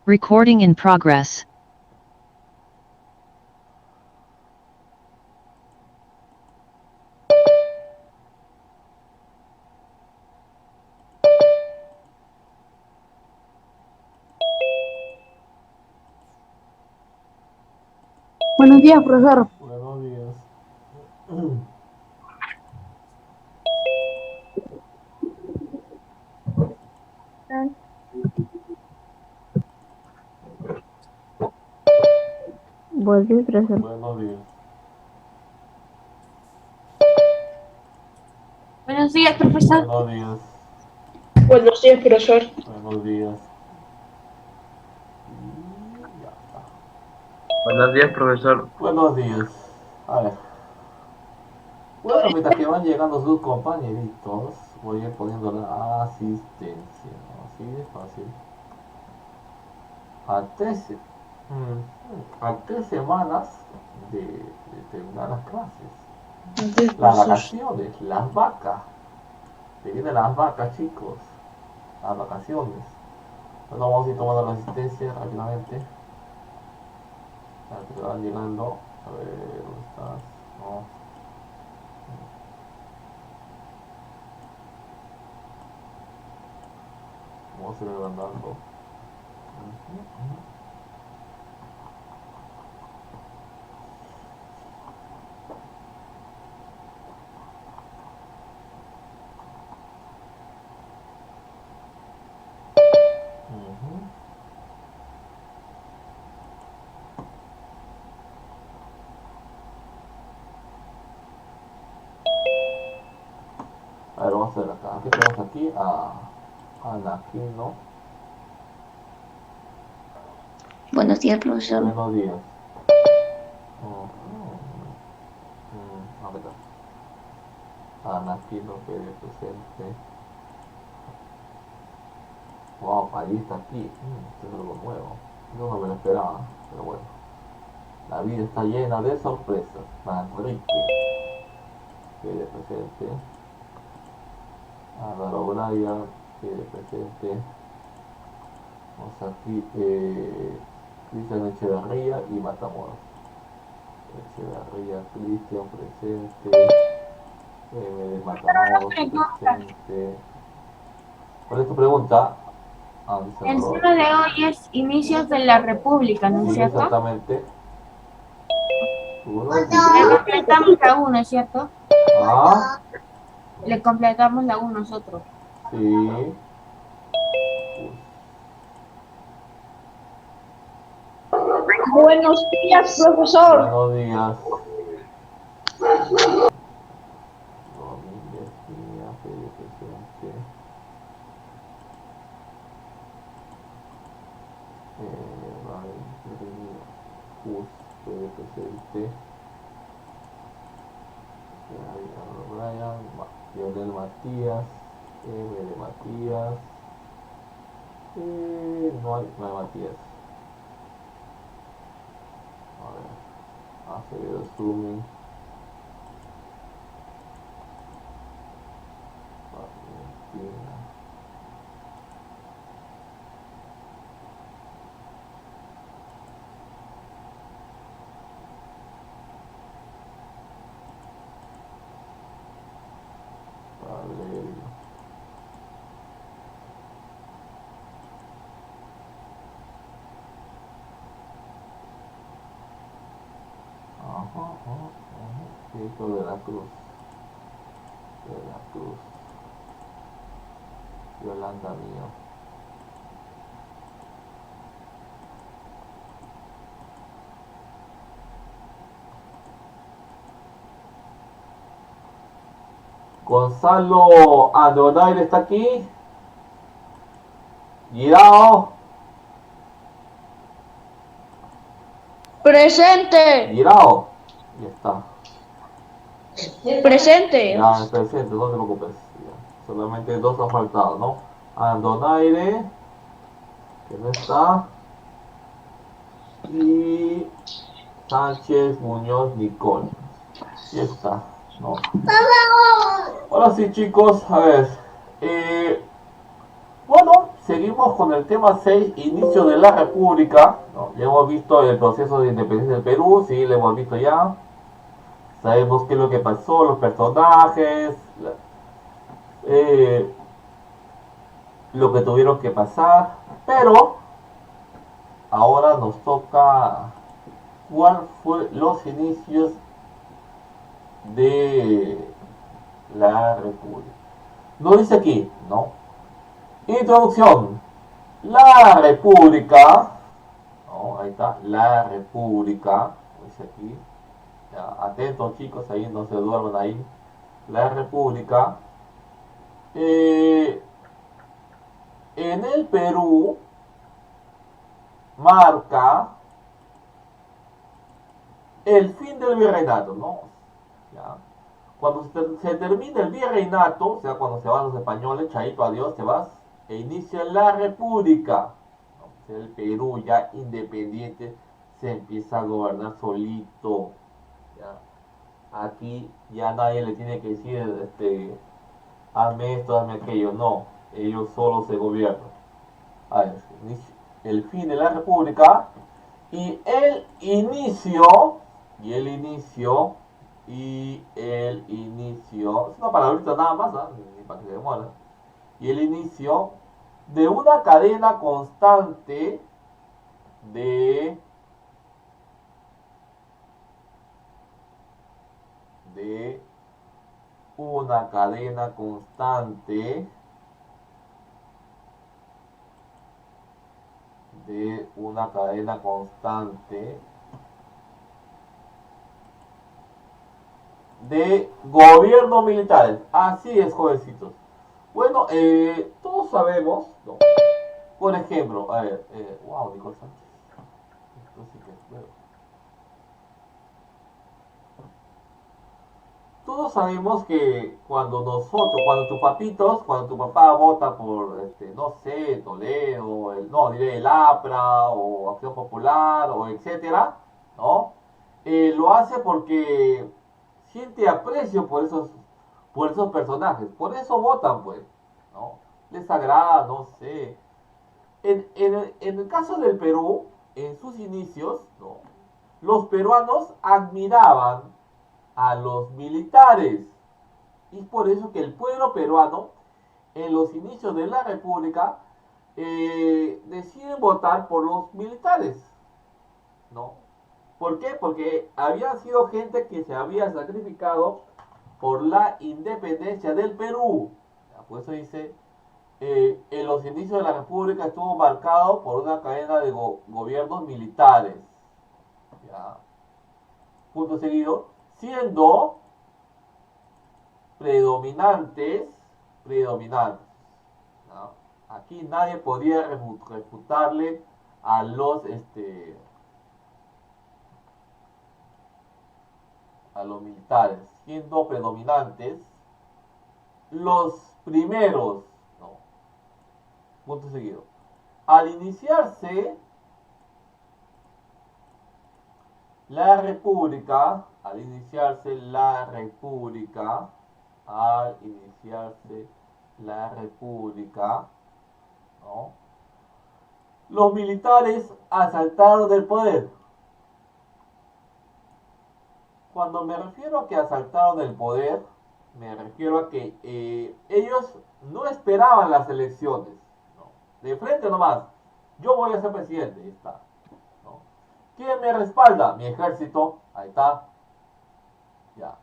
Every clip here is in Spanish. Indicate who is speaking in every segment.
Speaker 1: Recording in progress.
Speaker 2: Buenos días, profesor.
Speaker 3: Buenos días.
Speaker 2: Buenos días, profesor.
Speaker 3: Buenos días.
Speaker 2: Buenos días, profesor.
Speaker 3: Buenos días.
Speaker 2: Buenos días, profesor.
Speaker 3: Buenos días. Y ya está.
Speaker 4: Buenos días, profesor.
Speaker 3: Buenos días. A ver. Bueno, mientras que van llegando sus compañeritos, voy a ir poniendo la asistencia. Así de fácil. A a 3 semanas de terminar las clases. Las vacaciones, las vacas. Se vienen las vacas, chicos. Las vacaciones. Bueno, vamos a ir tomando la asistencia rápidamente. Que van llegando. A ver, ¿dónde estás? No. Vamos a ir agrandando. A ver, vamos a ver acá. ¿Qué tenemos aquí? A Anakin, ¿no?
Speaker 2: Buenos días, profesor.
Speaker 3: Buenos días. ¿Qué tal? Anakin, no quede presente. Wow, ahí está aquí. Esto es algo nuevo. Yo no me lo esperaba, pero bueno. La vida está llena de sorpresas. Manrique, quede presente. Álvaro Bryan, quede presente. Vamos aquí, Cristian Echeverría y Matamoros. Echeverría, Cristian presente. De Matamoros presente. ¿Cuál es tu pregunta?
Speaker 5: El tema de hoy es inicios de la República, ¿no es
Speaker 3: Sí,
Speaker 5: cierto?
Speaker 3: exactamente. ¿Seguro?
Speaker 5: Le completamos la 1, ¿cierto?
Speaker 3: Ah,
Speaker 5: Le completamos la 1 nosotros.
Speaker 3: sí.
Speaker 2: Buenos días, profesor.
Speaker 3: Buenos días. Domínguez, Mía, Fede presente. Fede presente. Brian, Lionel Matías, M de Matías. No hay Matías. A ver, Acevedo Zooming. Valentina. Valerio. Esto de la Cruz. De la Cruz. Yolanda Mío. Gonzalo Adonaire está aquí. Girao.
Speaker 2: Presente.
Speaker 3: Girao. Ya está.
Speaker 2: Presente.
Speaker 3: Ya, presente, no te preocupes. Ya. Solamente 2 han faltado, ¿no? Andonaire, que no está. Y Sánchez Muñoz Nicole. Ya está, ¿no? Ahora sí, chicos, a ver. Bueno, seguimos con el tema 6, inicio de la República. ¿No? Ya hemos visto el proceso de independencia del Perú, sí, lo hemos visto ya. Sabemos qué es lo que pasó, los personajes, eh, lo que tuvieron que pasar. Pero ahora nos toca cuál fue los inicios de la República. No dice aquí, ¿no? Introducción. La República, ¿no? Ahí está, la República, dice aquí. Ya, atentos chicos, ahí no se duerman ahí. La República. En el Perú marca el fin del virreinato, ¿no? Ya. Cuando se termina el virreinato, o sea, cuando se van los españoles, chaito, adiós, te vas, e inicia la República. ¿No? O sea, el Perú ya independiente se empieza a gobernar solito. ¿Ya? Aquí ya nadie le tiene que decir, hazme esto, hazme aquello, no, ellos solo se gobiernan. A ver, el fin de la República y el inicio, es una palabrita nada más, ¿eh? Ni para que se demore. Y el inicio de una cadena constante de una cadena constante de gobiernos militares. Así es, jovencitos. Bueno, todos sabemos, ¿no? Por ejemplo, a ver, wow, Nicole Sánchez. Esto sí que es nuevo. Todos sabemos que cuando cuando tu papá vota por, no sé, Toledo, el APRA, o Acción Popular, o etcétera, ¿no? Lo hace porque siente aprecio por esos personajes, por eso votan, pues, ¿no? Les agrada, no sé. En el caso del Perú, en sus inicios, ¿no? Los peruanos admiraban a los militares. Y por eso que el pueblo peruano, en los inicios de la República, decide votar por los militares, ¿no? ¿Por qué? Porque había sido gente que se había sacrificado por la independencia del Perú. Por eso dice, en los inicios de la República estuvo marcado por una cadena de gobiernos militares. ¿Ya? Punto seguido, siendo predominantes, ¿no? Aquí nadie podía refutarle a los militares, siendo predominantes los primeros, ¿no? Punto seguido. Al iniciarse la República, ¿no? Los militares asaltaron el poder. Cuando me refiero a que asaltaron el poder, me refiero a que ellos no esperaban las elecciones, ¿no? De frente nomás, yo voy a ser presidente, ahí está, ¿no? ¿Quién me respalda? Mi ejército, ahí está, ya.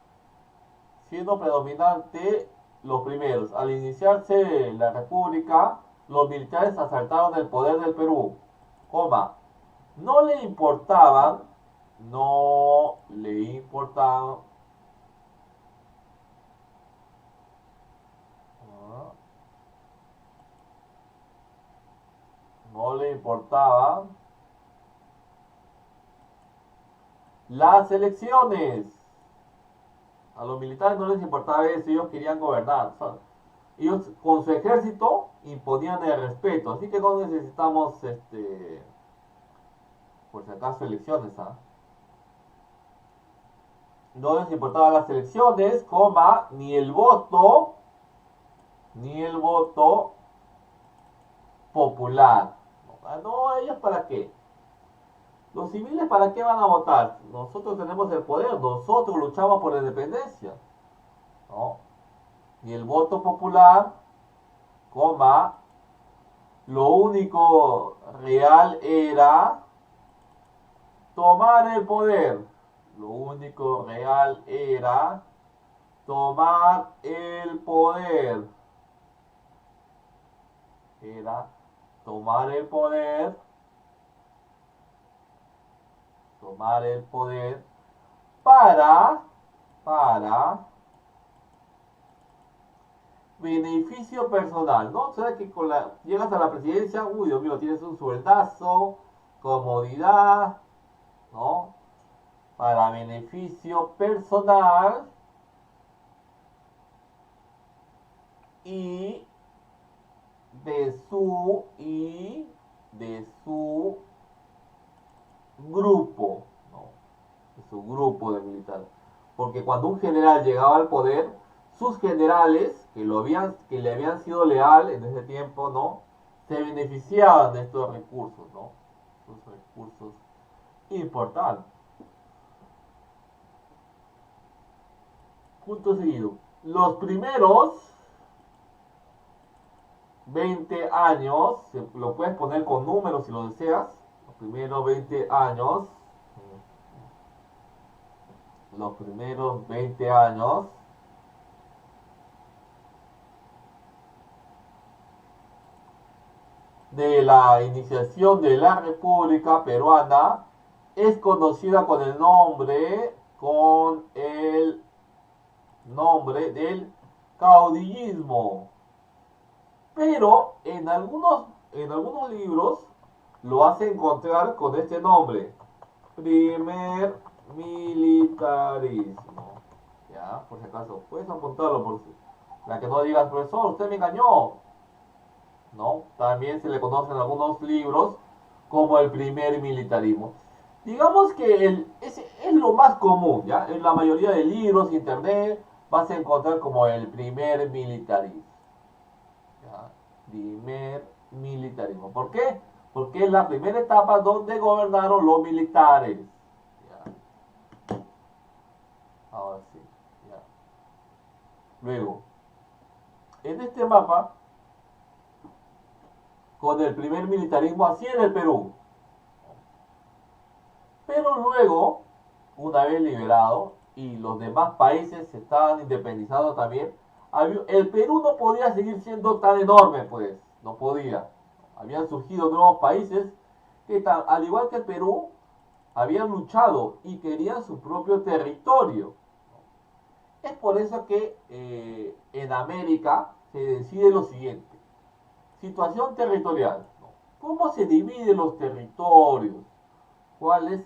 Speaker 3: Siendo predominante los primeros. Al iniciarse la República, los militares asaltaron el poder del Perú, no le importaban, no le importaba las elecciones. A los militares no les importaba eso, ellos querían gobernar. O sea, ellos con su ejército imponían el respeto, así que no necesitamos, por si acaso, elecciones, ¿ah? No les importaban las elecciones, ni el voto popular. No, ¿ellos para qué? Los civiles ¿para qué van a votar? Nosotros tenemos el poder, nosotros luchamos por la independencia, ¿no? Y el voto popular, coma, lo único real era tomar el poder. Lo único real era tomar el poder. Era tomar el poder. Tomar el poder para beneficio personal, ¿no? O sea que llegas a la presidencia, uy, Dios mío, tienes un sueldazo, comodidad, ¿no? Para beneficio personal y de su grupo, ¿no? De su grupo de militares. Porque cuando un general llegaba al poder, sus generales, que le habían sido leal en ese tiempo, ¿no? Se beneficiaban de estos recursos, ¿no? Estos recursos importantes. Punto seguido. Los primeros 20 años, lo puedes poner con números si lo deseas. Los primeros 20 años. Los primeros 20 años de la iniciación de la República Peruana es conocida con el nombre del caudillismo. Pero en algunos libros lo vas a encontrar con este nombre: primer militarismo. Ya, por si acaso, puedes apuntarlo por si. La que no digas, profesor, usted me engañó. ¿No? También se le conoce en algunos libros como el primer militarismo. Digamos que es lo más común, ¿ya? En la mayoría de libros, internet, vas a encontrar como el primer militarismo. ¿Ya? Primer militarismo. ¿Por qué? Porque es la primera etapa donde gobernaron los militares. ¿Ya? Ahora sí. ¿Ya? Luego, en este mapa, con el primer militarismo así en el Perú. Pero luego, una vez liberado y los demás países se estaban independizando también, el Perú no podía seguir siendo tan enorme, pues, no podía. Habían surgido nuevos países que, al igual que el Perú, habían luchado y querían su propio territorio. Es por eso que en América se decide lo siguiente. Situación territorial. ¿Cómo se dividen los territorios? ¿Cuáles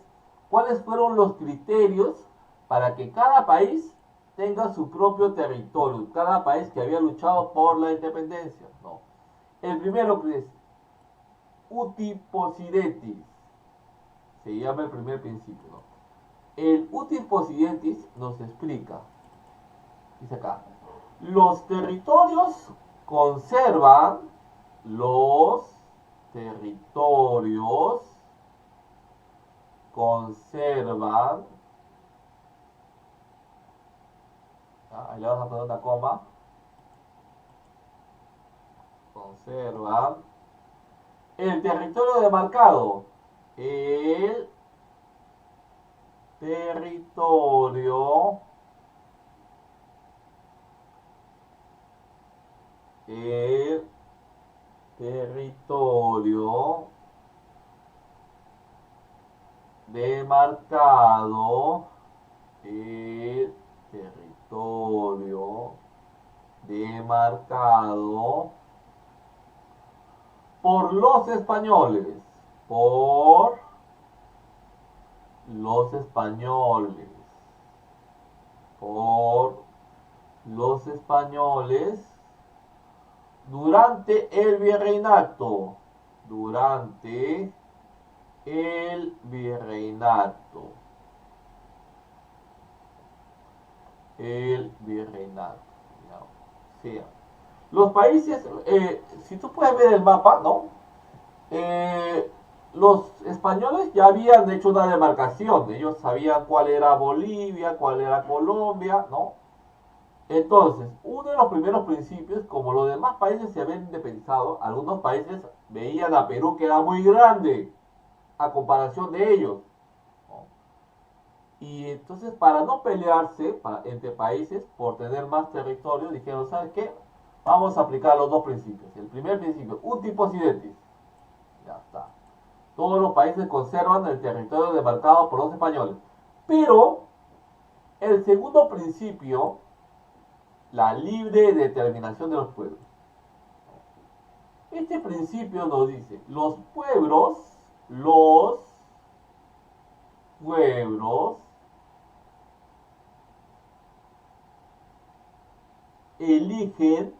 Speaker 3: fueron los criterios para que cada país tenga su propio territorio? Cada país que había luchado por la independencia. No. El primero que es uti possidetis. Se llama el primer principio. ¿No? El uti possidetis nos explica. Dice acá. Los territorios conservan ahí le vamos a poner una coma, conservan el territorio demarcado, el territorio demarcado, el territorio demarcado por los españoles, por los españoles durante el virreinato, ya. O sea, los países, si tú puedes ver el mapa, ¿no? eh, los españoles ya habían hecho una demarcación, ellos sabían cuál era Bolivia, cuál era Colombia, ¿no? Entonces, uno de los primeros principios, como los demás países se habían independizado, algunos países veían a Perú que era muy grande a comparación de ellos, ¿no? Y entonces, para no pelearse entre países por tener más territorio, dijeron, ¿sabes qué? Vamos a aplicar los dos principios. El primer principio, uti possidetis. Ya está. Todos los países conservan el territorio demarcado por los españoles. Pero el segundo principio, la libre determinación de los pueblos. Este principio nos dice, los pueblos eligen,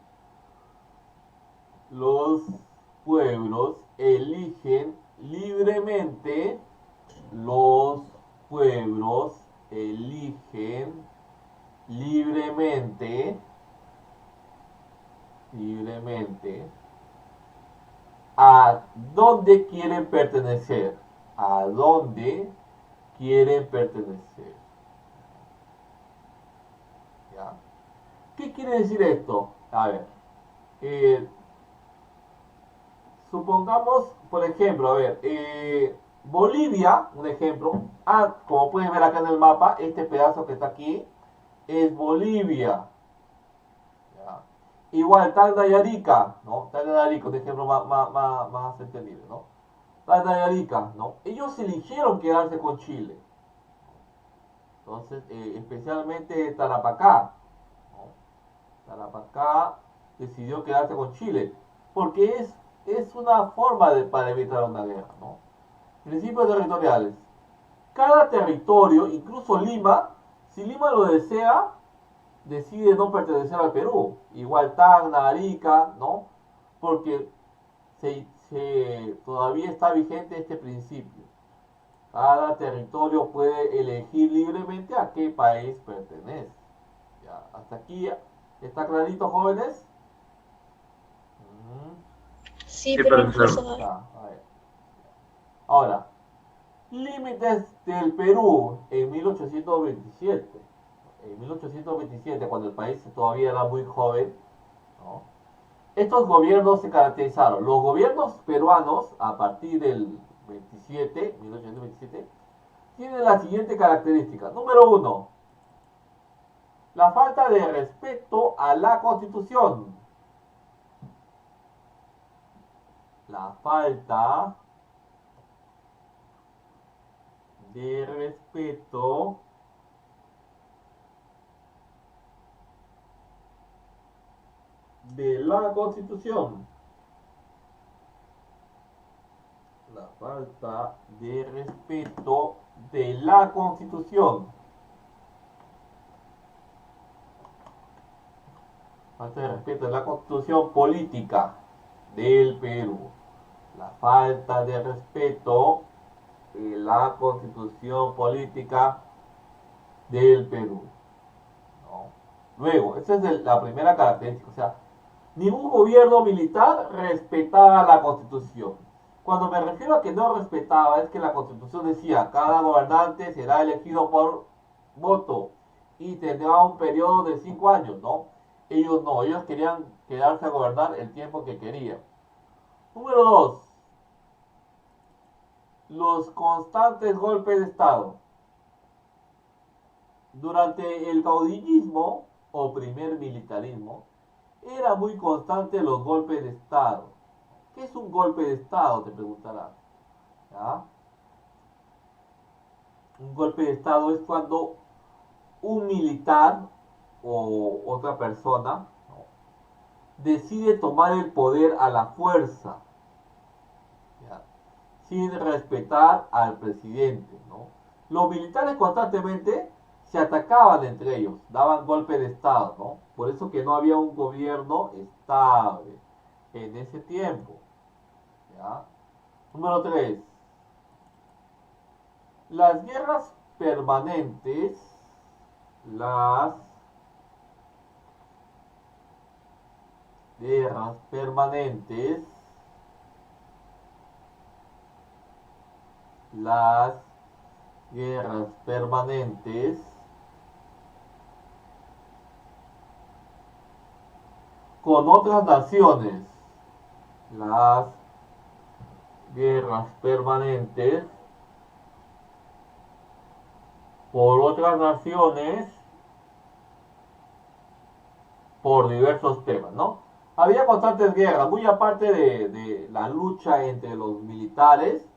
Speaker 3: los pueblos eligen libremente, los pueblos eligen libremente a dónde quieren pertenecer, a dónde quieren pertenecer. ¿Ya? ¿Qué quiere decir esto? A ver, eh, supongamos, por ejemplo, a ver, Bolivia, un ejemplo, como pueden ver acá en el mapa, este pedazo que está aquí es Bolivia. ¿Ya? Igual Tacna y Arica, ¿no? Tacna y Arica, un ejemplo más entendible, ¿no? Tacna y Arica, ¿no? Ellos eligieron quedarse con Chile. Entonces, especialmente Tarapacá, ¿no? Tarapacá decidió quedarse con Chile, porque es una forma para evitar una guerra, ¿no? Principios territoriales. Cada territorio, incluso Lima, si Lima lo desea, decide no pertenecer al Perú. Igual Tacna, Arica, ¿no? Porque todavía está vigente este principio. Cada territorio puede elegir libremente a qué país pertenece. Ya, hasta aquí está clarito, jóvenes.
Speaker 2: Sí,
Speaker 4: Sí, profesor.
Speaker 2: profesor.
Speaker 3: Ya, a ver. Ahora, límites del Perú en 1827. En 1827, cuando el país todavía era muy joven, ¿no? Estos gobiernos se caracterizaron. Los gobiernos peruanos, a partir del 1827, tienen la siguiente característica. Número uno, la falta de respeto a la Constitución. La falta de respeto de la Constitución. La falta de respeto de la Constitución. Falta de respeto de la Constitución política del Perú. La falta de respeto de la Constitución política del Perú, ¿no? Luego, esa es la primera característica. O sea, ningún gobierno militar respetaba la Constitución. Cuando me refiero a que no respetaba, es que la Constitución decía, cada gobernante será elegido por voto y tendrá un periodo de 5 años, ¿no? Ellos no, ellos querían quedarse a gobernar el tiempo que querían. Número 2, los constantes golpes de Estado. Durante el caudillismo o primer militarismo, era muy constante los golpes de Estado. ¿Qué es un golpe de Estado? Te preguntarás. ¿Ya? Un golpe de Estado es cuando un militar o otra persona, ¿no?, decide tomar el poder a la fuerza, ¿ya?, sin respetar al presidente, ¿no? Los militares constantemente se atacaban entre ellos, daban golpe de Estado, ¿no? Por eso que no había un gobierno estable en ese tiempo, ¿ya? Número 3. Las guerras permanentes, las guerras permanentes las guerras permanentes con otras naciones. Las guerras permanentes por otras naciones por diversos temas, ¿no? Había constantes guerras, muy aparte de la lucha entre los militares,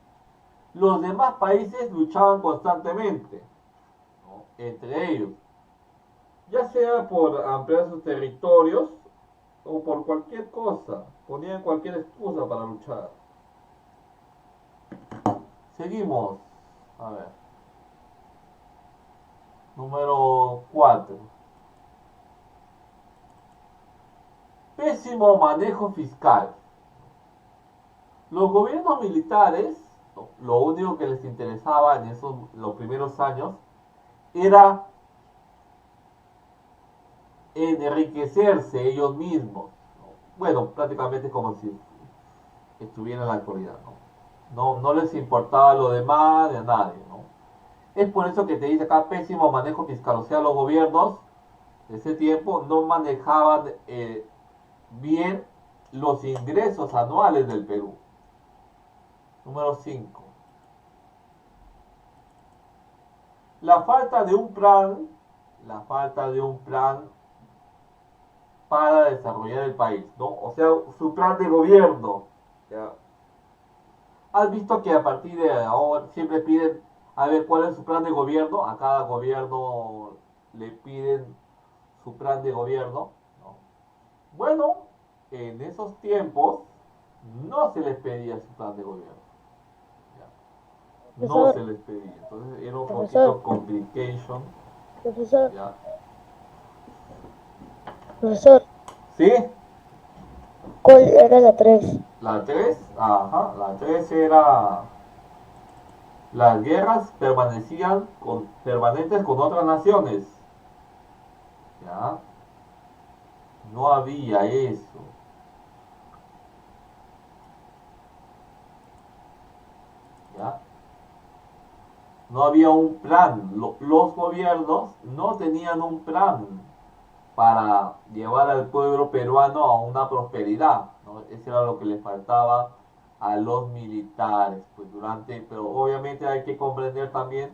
Speaker 3: los demás países luchaban constantemente, ¿no? Entre ellos, ya sea por ampliar sus territorios o por cualquier cosa, ponían cualquier excusa para luchar. Seguimos, a ver, número 4. Pésimo manejo fiscal. Los gobiernos militares, lo único que les interesaba en los primeros años era enriquecerse ellos mismos. Bueno, prácticamente como si estuvieran en la actualidad, ¿no? No les importaba lo demás ni a nadie, ¿no? Es por eso que te dice acá pésimo manejo fiscal. O sea, los gobiernos de ese tiempo no manejaban bien los ingresos anuales del Perú. Número 5. La falta de un plan para desarrollar el país, ¿no? O sea, su plan de gobierno. ¿Ya? ¿Has visto que a partir de ahora siempre piden a ver cuál es su plan de gobierno? A cada gobierno le piden su plan de gobierno, ¿no? Bueno, en esos tiempos no se les pedía su plan de gobierno. ¿Ya? No se les pedía. Entonces era un poquito complication.
Speaker 2: Profesor,
Speaker 3: ¿Ya?
Speaker 2: profesor,
Speaker 3: ¿Sí?
Speaker 2: ¿cuál era la 3?
Speaker 3: La 3, ajá, la 3 era las guerras permanentes con otras naciones. ¿Ya? No había eso. ¿Ya? No había un plan. Los gobiernos no tenían un plan para llevar al pueblo peruano a una prosperidad, ¿no? Eso era lo que le faltaba a los militares, pues pero obviamente hay que comprender también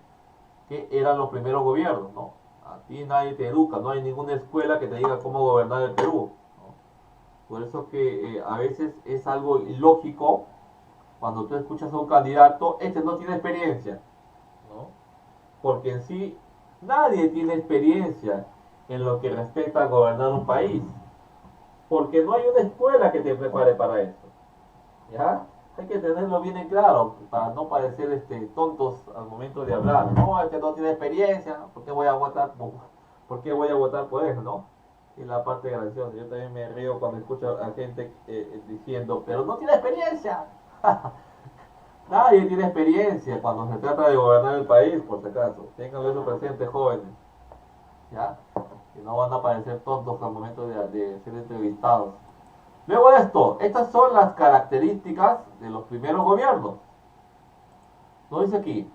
Speaker 3: que eran los primeros gobiernos, ¿no? A ti nadie te educa, no hay ninguna escuela que te diga cómo gobernar el Perú, ¿no? Por eso que a veces es algo ilógico cuando tú escuchas a un candidato, este no tiene experiencia, ¿no? Porque en sí nadie tiene experiencia en lo que respecta a gobernar un país, porque no hay una escuela que te prepare para eso, ¿ya? Hay que tenerlo bien en claro para no parecer tontos al momento de hablar. No, este no tiene experiencia, ¿por qué voy a votar por él, no? Y la parte graciosa, yo también me río cuando escucho a gente diciendo, pero no tiene experiencia. Nadie tiene experiencia cuando se trata de gobernar el país, por si acaso. Ténganlo eso presente, jóvenes. ¿Ya? Que no van a parecer tontos al momento de ser entrevistados. Luego de esto, estas son las características de los primeros gobiernos. Lo dice aquí.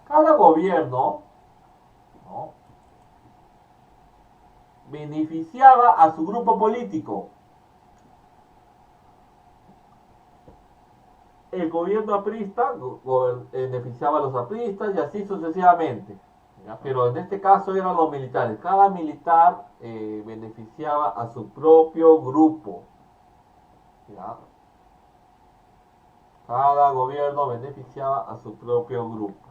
Speaker 3: Cada gobierno, ¿no?, beneficiaba a su grupo político. El gobierno aprista beneficiaba a los apristas y así sucesivamente. ¿Ya? Pero en este caso eran los militares. Cada militar beneficiaba a su propio grupo. ¿Ya? Cada gobierno beneficiaba a su propio grupo.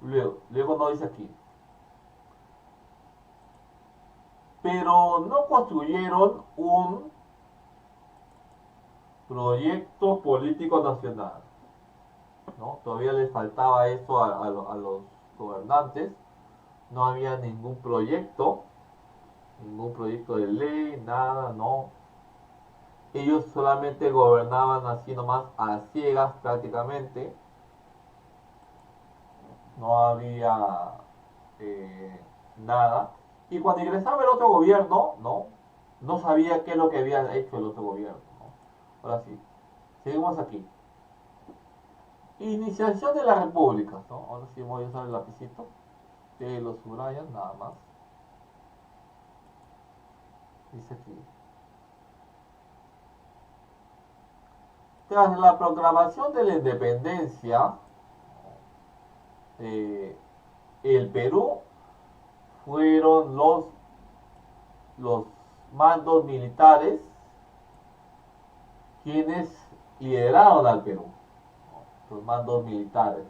Speaker 3: Luego nos dice aquí. Pero no construyeron un proyecto político nacional, ¿no? Todavía les faltaba eso a los gobernantes. No había ningún proyecto de ley, nada, no. Ellos solamente gobernaban así nomás a ciegas prácticamente. No había nada. Y cuando ingresaba el otro gobierno, no sabía qué es lo que había hecho el otro gobierno, ¿no? Ahora sí, seguimos aquí. Iniciación de la República, ¿no? Ahora sí voy a usar el lapicito. Que lo subrayan nada más. Dice aquí. Tras la proclamación de la independencia, eh, el Perú fueron los mandos militares quienes lideraron al Perú, ¿no? Los mandos militares.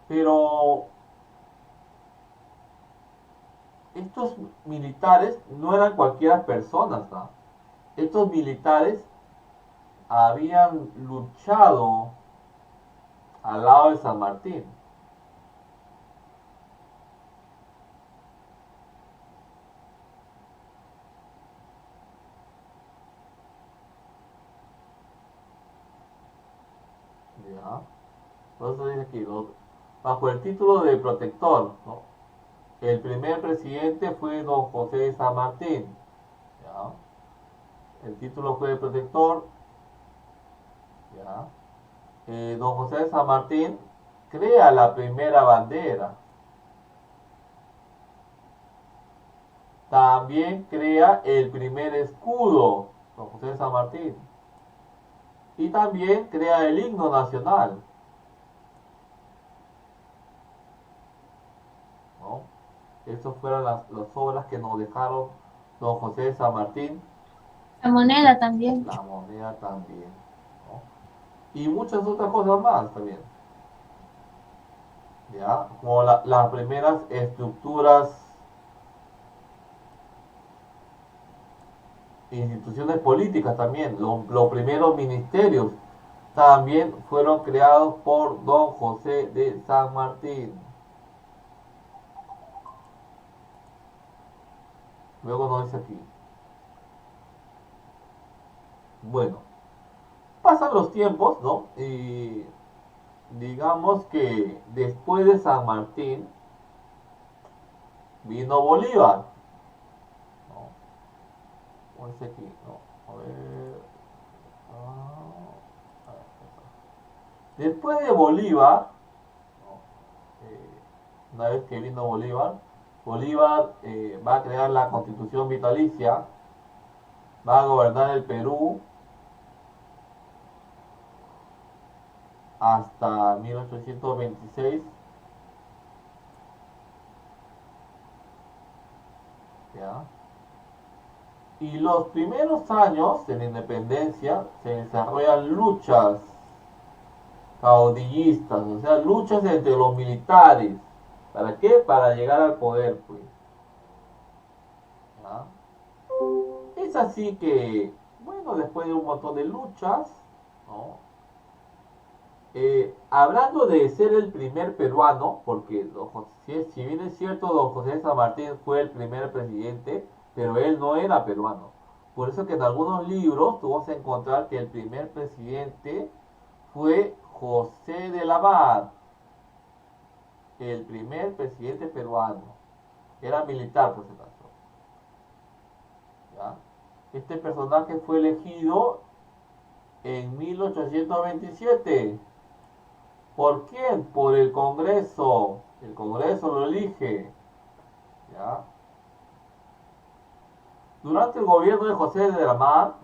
Speaker 3: Pero estos militares no eran cualquier personas, ¿no? Estos militares habían luchado al lado de San Martín. ¿Ya? Por eso dice aquí, ¿no? Bajo el título de protector, ¿no? El primer presidente fue don José de San Martín. ¿Ya? El título fue de protector. ¿Ya? Don José de San Martín crea la primera bandera. También crea el primer escudo, don José de San Martín. Y también crea el himno nacional, ¿no? Estas fueron las obras que nos dejaron don José de San Martín.
Speaker 5: La moneda también.
Speaker 3: La moneda también, ¿no? Y muchas otras cosas más también. ¿Ya? Como las primeras estructuras, instituciones políticas también, los primeros ministerios también fueron creados por don José de San Martín. Luego nos dice aquí. Bueno, pasan los tiempos, ¿no? Y digamos que después de San Martín vino Bolívar, ¿no? ¿Cómo dice aquí? No, a ver. A ver. Después de Bolívar, ¿no? Una vez que vino Bolívar, Bolívar va a crear la Constitución vitalicia, va a gobernar el Perú hasta 1826. ¿Ya? Y los primeros años de la independencia se desarrollan luchas caudillistas, o sea, luchas entre los militares. ¿Para qué? Para llegar al poder, pues. ¿Ya? Es así que, bueno, después de un montón de luchas, ¿no? Hablando de ser el primer peruano, porque si bien es cierto, don José de San Martín fue el primer presidente, pero él no era peruano. Por eso que en algunos libros tú vas a encontrar que el primer presidente fue José de la Mar, el primer presidente peruano. Era militar, por si acaso. ¿Ya? Este personaje fue elegido en 1827. ¿Por quién? Por el Congreso. El Congreso lo elige. ¿Ya? Durante el gobierno de José de la Mar,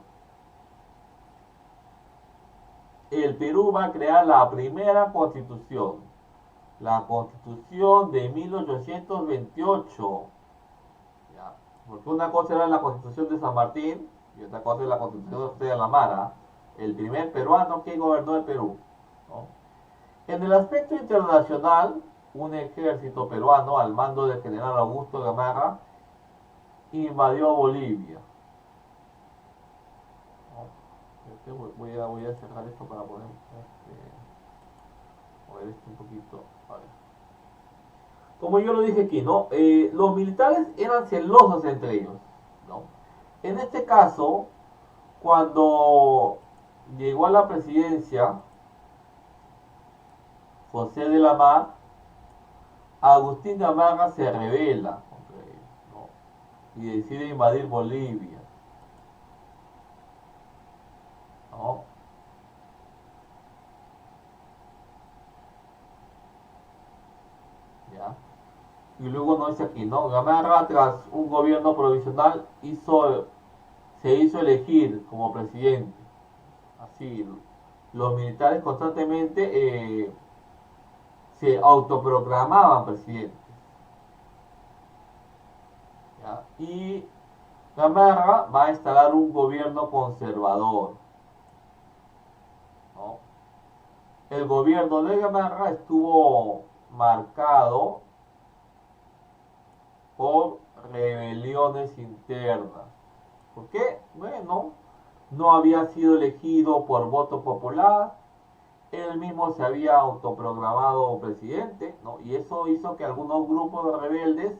Speaker 3: el Perú va a crear la primera constitución. La constitución de 1828. ¿Ya? Porque una cosa era la constitución de San Martín y otra cosa es la constitución de José de la Mar. El primer peruano que gobernó el Perú, ¿no? En el aspecto internacional, un ejército peruano al mando del general Augusto Gamarra invadió Bolivia. Voy a cerrar esto para poder mover esto un poquito. Vale. Como yo lo dije aquí, ¿no? Los militares eran celosos entre ellos, ¿no? En este caso, cuando llegó a la presidencia José de la Mar, Agustín Gamarra se rebela contra él, ¿no? Y decide invadir Bolivia. Y luego no dice aquí, ¿no? Gamarra, tras un gobierno provisional, se hizo elegir como presidente. Así, los militares constantemente se autoproclamaban presidentes. ¿Ya? Y Gamarra va a instalar un gobierno conservador, ¿no? El gobierno de Gamarra estuvo marcado por rebeliones internas. ¿Por qué? Bueno, no había sido elegido por voto popular, él mismo se había autoproclamado presidente, ¿no? Y eso hizo que algunos grupos de rebeldes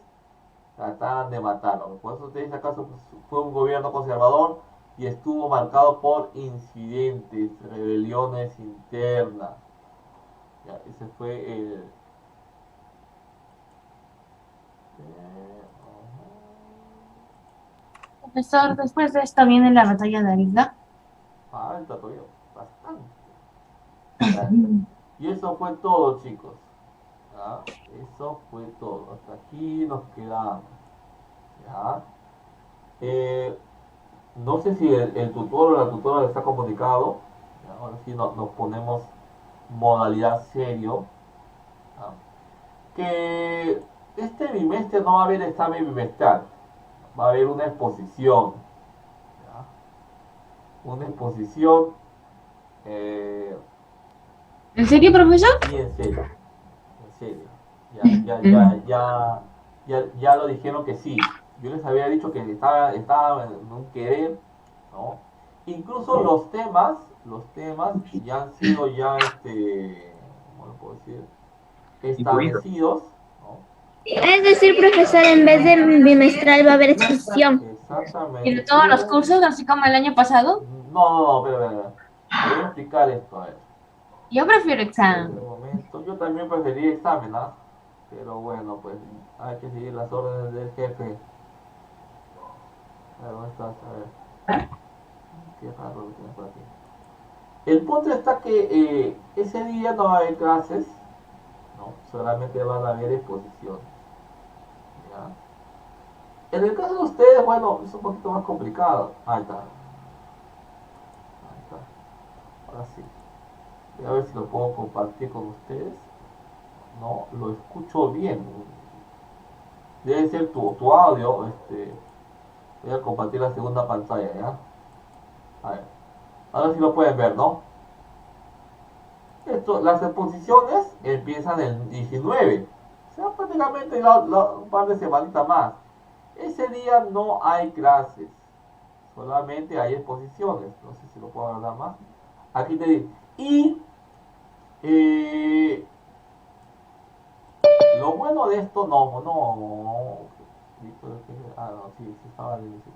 Speaker 3: trataran de matarlo. Por eso ustedes acaso fue un gobierno conservador y estuvo marcado por incidentes, rebeliones internas. Ya, ese fue el...
Speaker 5: Profesor, después de esto viene la batalla de Arida.
Speaker 3: Falta todavía bastante. Y eso fue todo, chicos. ¿Ya? Eso fue todo. Hasta aquí nos quedamos. ¿Ya? No sé si el tutor o la tutora les está comunicado. ¿Ya? Ahora sí nos ponemos modalidad serio. ¿Ya? Que este bimestre no va a haber examen bimestral. Va a haber una exposición. ¿Ya? Una exposición.
Speaker 5: ¿En serio, profesor?
Speaker 3: Y en serio. En serio. Ya lo dijeron que sí. Yo les había dicho que estaba en un querer, ¿no? Incluso los temas ya han sido ¿cómo lo puedo decir? Establecidos, ¿no?
Speaker 2: Es decir, profesor, en vez de bimestral va a haber exposición.
Speaker 3: Exactamente.
Speaker 5: ¿Y de todos los cursos, así como el año pasado?
Speaker 3: No, espera. Voy a explicar esto, a ver.
Speaker 5: Yo prefiero examen.
Speaker 3: Un momento. Yo también prefería examen, ¿ah? Pero bueno, pues hay que seguir las órdenes del jefe. A ver, ¿dónde estás? A ver. Qué raro lo tienes por aquí. El punto está que ese día no va a haber clases, ¿no? Solamente van a haber exposiciones. ¿Ya? En el caso de ustedes, bueno, es un poquito más complicado. Ahí está. Ahora sí. Voy a ver si lo puedo compartir con ustedes. No, lo escucho bien. Debe ser tu audio. Voy a compartir la segunda pantalla, ¿ya? A ver. Ahora sí lo pueden ver, ¿no? Las exposiciones empiezan el 19. O sea, prácticamente un par de semanitas más. Ese día no hay clases. Solamente hay exposiciones. No sé si lo puedo hablar más. Aquí te digo. Y lo bueno de esto, no. Sí, sí estaba en inicio.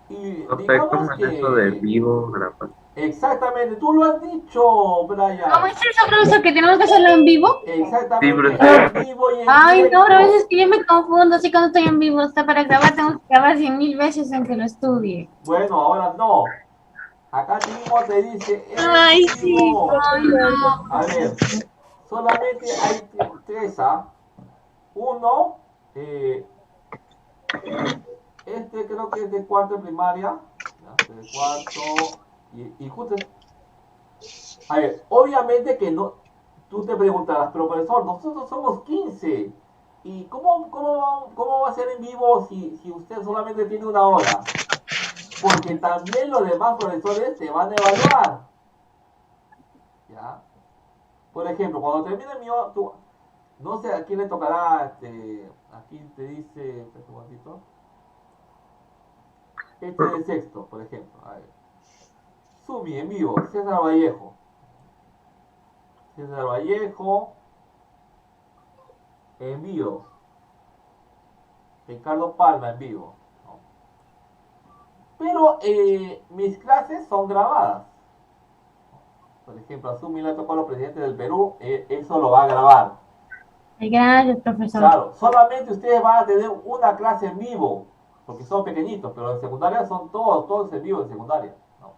Speaker 3: Y
Speaker 4: No sé
Speaker 3: digamos
Speaker 4: cómo es eso de
Speaker 3: que...
Speaker 4: vivo, grabar.
Speaker 3: Exactamente, tú lo has dicho, Brian.
Speaker 5: ¿Cómo es eso, profesor, que tenemos que hacerlo en vivo?
Speaker 3: Exactamente,
Speaker 4: Sí, pero-
Speaker 3: en vivo y en
Speaker 5: Ay, no,
Speaker 3: directo.
Speaker 5: pero a veces es que yo me confundo, así cuando estoy en vivo, hasta para grabar tengo que grabar 100.000 veces en que lo estudie.
Speaker 3: Bueno, ahora no. Acá mismo te dice
Speaker 2: Ay,
Speaker 3: en
Speaker 2: sí,
Speaker 3: vivo.
Speaker 5: Ay, no.
Speaker 3: A ver, solamente hay tres, ¿ah? Uno, creo que es de cuarto de primaria. Ya, de cuarto. Y justo. A ver, obviamente que no. Tú te preguntarás, pero profesor, nosotros somos 15. ¿Y cómo va a ser en vivo si usted solamente tiene una hora? Porque también los demás profesores te van a evaluar. ¿Ya? Por ejemplo, cuando termine no sé a quién le tocará, aquí te dice, espera un momentito, de sexto, por ejemplo, a ver. Sumi en vivo, César Vallejo, en vivo. Ricardo Palma en vivo. ¿No? Pero mis clases son grabadas. Por ejemplo, a Sumi le tocó a los presidentes del Perú, eso lo va a grabar.
Speaker 5: Ay, gracias, profesor.
Speaker 3: Claro, solamente ustedes van a tener una clase en vivo, porque son pequeñitos, pero en secundaria son todos en vivo en secundaria. ¿No?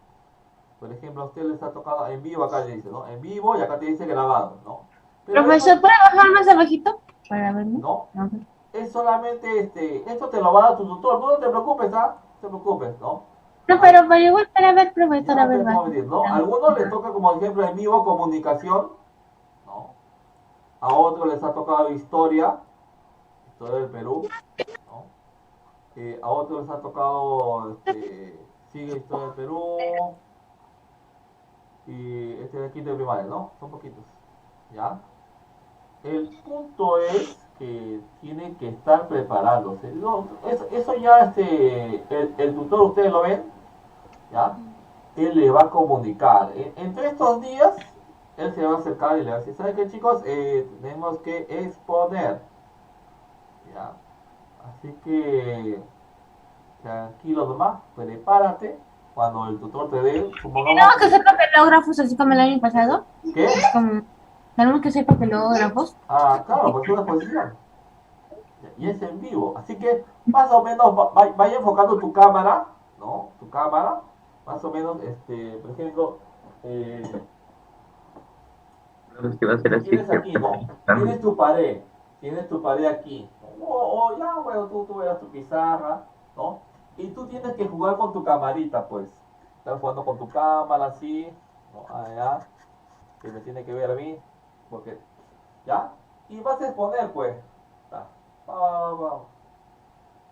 Speaker 3: Por ejemplo, a usted les ha tocado en vivo, acá le dice, ¿no? En vivo y acá te dice grabado, ¿no? Pero
Speaker 5: Profesor, ¿puede bajar más abajito? para verme.
Speaker 3: ¿no?
Speaker 5: No.
Speaker 3: Es solamente, esto te lo va a dar tu tutor, tú no te preocupes, ¿ah? No te preocupes, ¿no?
Speaker 5: No, pero igual para ver, profesor,
Speaker 3: Ya,
Speaker 5: a ver,
Speaker 3: pues,
Speaker 5: va.
Speaker 3: ¿cómo decir, no? A algunos les toca, como ejemplo, en vivo comunicación, ¿no? A otros les ha tocado historia del Perú, ¿no? A otros les ha tocado, sigue historia del Perú, y este de quinto de primaria, ¿no? Son poquitos, ¿ya? El punto es que tienen que estar preparándose. No, eso ya, el tutor, ustedes lo ven, ¿ya? Él le va a comunicar. Entre estos días, él se va a acercar y le va a decir, ¿saben qué, chicos? Tenemos que exponer, ¿ya? Así que, tranquilo nomás, prepárate. Cuando el tutor te dé, supongamos...
Speaker 5: Tenemos que hacer papelógrafos así como el año pasado.
Speaker 3: ¿Qué?
Speaker 5: Tenemos que hacer papelógrafos.
Speaker 3: Ah, claro, pues es una exposición. Y es en vivo. Así que más o menos vaya enfocando tu cámara, ¿no? Tu cámara, más o menos, por ejemplo,
Speaker 4: Es que va a ser así
Speaker 3: tienes
Speaker 4: que...
Speaker 3: aquí, ¿no? Tienes tu pared aquí. O ya, bueno, tú verás tu pizarra, ¿no? Y tú tienes que jugar con tu camarita, pues. Estás jugando con tu cámara así, ¿no? Allá, que me tiene que ver a mí, porque, ¿ya? Y vas a exponer, pues. Va, va.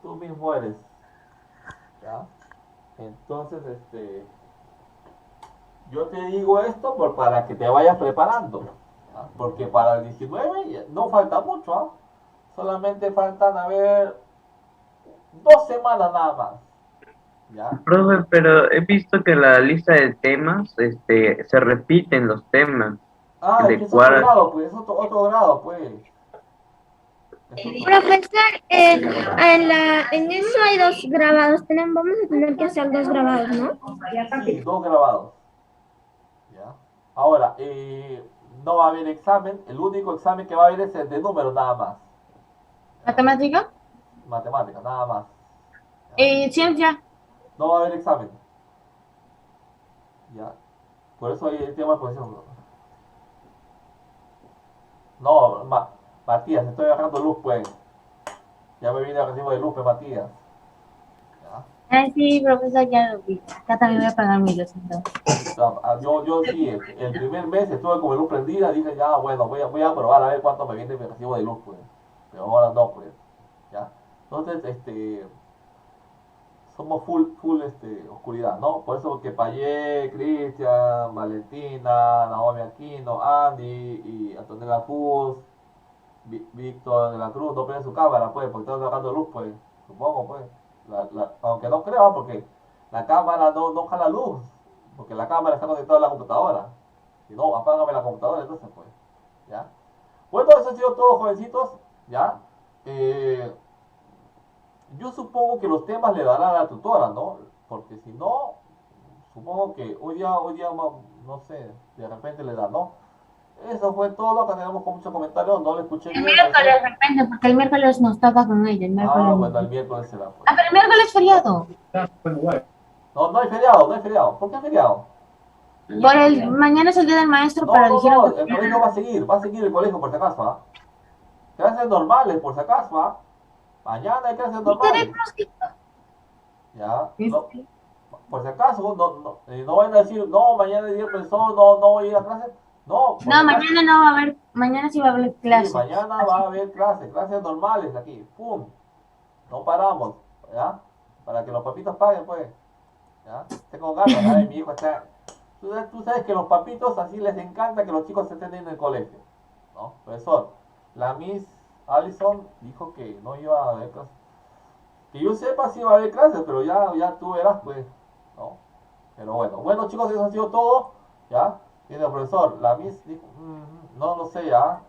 Speaker 3: Tú mismo eres, ¿ya? Entonces, yo te digo esto para que te vayas preparando, ¿ya? Porque para el 19 no falta mucho, ¿ah? Solamente faltan, a ver, 2 semanas nada más, ¿ya?
Speaker 4: Profe, pero he visto que en la lista de temas, se repiten los temas.
Speaker 3: Ah, es que
Speaker 4: De
Speaker 3: es otro
Speaker 4: cuadras.
Speaker 3: grado, pues, es otro grado, pues.
Speaker 2: Profesor, en eso hay 2 grabados. Vamos a tener que hacer 2 grabados, ¿no?
Speaker 3: Sí, 2 grabados, ¿ya? Ahora, no va a haber examen, el único examen que va a haber es el de números nada más.
Speaker 5: ¿Matemática?
Speaker 3: Matemática, nada más. ¿Ya?
Speaker 5: Ciencia.
Speaker 3: No va a haber examen. ¿Ya? Por eso hay el tema de posición. No, Matías, estoy bajando luz, pues. Ya me viene el recibo de luz, pues, Matías. ¿Ya?
Speaker 5: Ay, sí, profesor, ya lo vi. Acá también voy a pagar mi docente.
Speaker 3: Yo sí, el primer mes estuve con la luz prendida, dije, ya, bueno, voy a probar a ver cuánto me viene mi recibo de luz, pues. Pero ahora no, pues. ¿Ya? Entonces, somos full oscuridad, ¿no? Por eso que Payé, Cristian, Valentina, Naomi Aquino, Andy y Antonella Fuz, Víctor de la Cruz, no prenden su cámara, pues, porque están sacando luz, pues, supongo, pues. Aunque no creo, porque la cámara no jala luz, porque la cámara está conectada a la computadora. Si no, apágame la computadora, entonces, pues, ¿ya? Bueno, eso ha sido todo, jovencitos, ¿ya? Yo supongo que los temas le dará a la tutora, ¿no? Porque si no, supongo que hoy día, no sé, de repente le da, ¿no? Eso fue todo, acá tenemos con muchos comentarios, no le escuché
Speaker 5: El
Speaker 3: bien.
Speaker 5: miércoles, de repente, porque el miércoles nos toca con ella. El miércoles.
Speaker 3: Bueno, el miércoles será. Pues.
Speaker 5: Ah, pero el miércoles es feriado.
Speaker 3: No hay feriado. ¿Por qué feriado?
Speaker 5: Mañana es el día del maestro, pero
Speaker 3: No,
Speaker 5: dijeron que
Speaker 3: el colegio va a seguir el colegio por si acaso, ¿ah? Clases normales, por si acaso, ¿ah? Mañana hay clases normales. Ya, no, por si acaso, no van a decir, no, mañana es día del profesor, no voy a ir a clase. No,
Speaker 5: no, mañana no va a haber, mañana sí va a haber clases.
Speaker 3: Sí, mañana va a haber clases normales aquí, ¡pum! No paramos, ¿ya? Para que los papitos paguen, pues, ¿ya? Tengo ganas, ¿sabes? Mi hijo está... Tú sabes que los papitos así les encanta que los chicos estén en el colegio, ¿no? Profesor, la Miss Allison dijo que no iba a haber clases. Que yo sepa si va a haber clases, pero ya tú verás, pues, ¿no? Pero bueno chicos, eso ha sido todo, ¿ya? Tiene el profesor, la Miss dijo, no lo sé, ¿ya?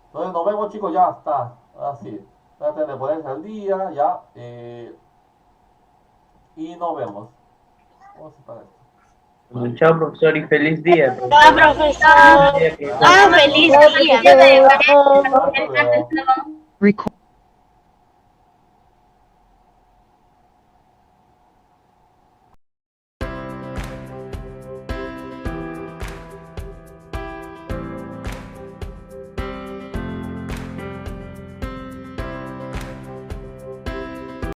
Speaker 3: Entonces nos vemos, chicos, ya está, así. Traten de ponerse al día, ya, y nos vemos. Vamos a parar esto.
Speaker 4: Chao, profesor, y feliz día.
Speaker 5: Chao, profesor.
Speaker 4: Feliz día.
Speaker 5: Feliz día.
Speaker 3: Hasta luego.